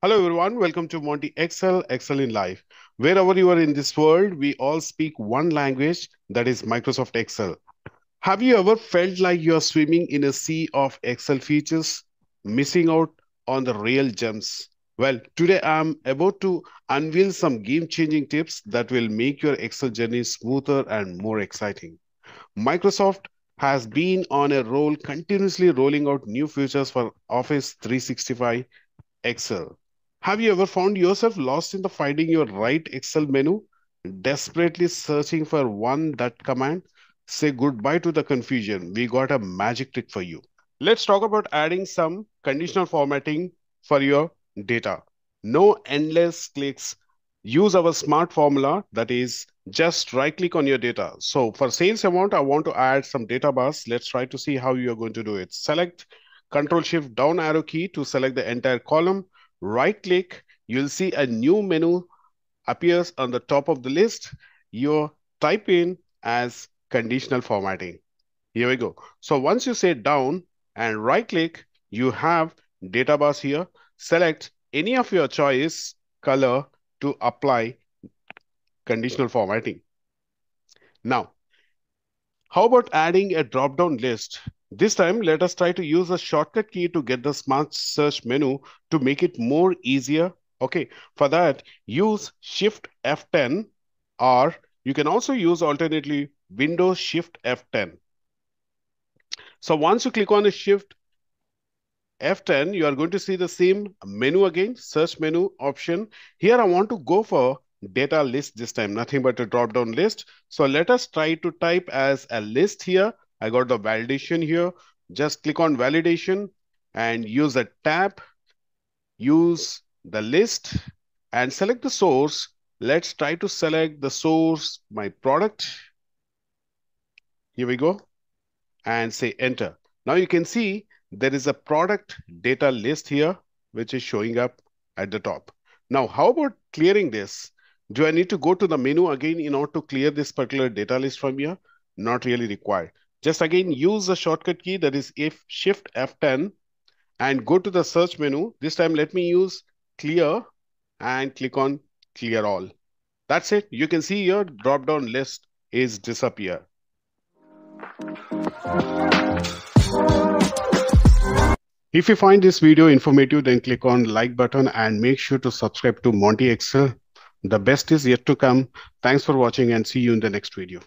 Hello everyone, welcome to Monty Excel, Excel in Life. Wherever you are in this world, we all speak one language, that is Microsoft Excel. Have you ever felt like you are swimming in a sea of Excel features, missing out on the real gems? Well, today I'm about to unveil some game-changing tips that will make your Excel journey smoother and more exciting. Microsoft has been on a roll, continuously rolling out new features for Office 365 Excel. Have you ever found yourself lost in the finding your right Excel menu, desperately searching for one that command? Say goodbye to the confusion. We got a magic trick for you. Let's talk about adding some conditional formatting for your data. No endless clicks. Use our smart formula, that is just right click on your data. So for sales amount, I want to add some data bars. Let's try to see how you are going to do it. Select Control Shift down arrow key to select the entire column. Right click, you'll see a new menu appears on the top of the list. You type in as conditional formatting. Here we go. So once you say down and right click, you have data bars here. Select any of your choice color to apply conditional formatting. Now, how about adding a drop-down list? This time, let us try to use a shortcut key to get the smart search menu to make it more easier. Okay, for that, use Shift F10, or you can also use alternately Windows Shift F10. So once you click on the Shift F10, you are going to see the same menu again, search menu option. Here I want to go for data list this time, nothing but a drop down list. So let us try to type as a list here. I got the validation here. Just click on validation and use a tab, use the list and select the source. Let's try to select the source, my product. Here we go and say enter. Now you can see there is a product data list here, which is showing up at the top. Now, how about clearing this? Do I need to go to the menu again in order to clear this particular data list from here? Not really required. Just again, use the shortcut key, that is if Shift F10, and go to the search menu. This time, let me use clear and click on clear all. That's it. You can see your drop down list is disappear. If you find this video informative, then click on like button and make sure to subscribe to Monty Excel. The best is yet to come. Thanks for watching and see you in the next video.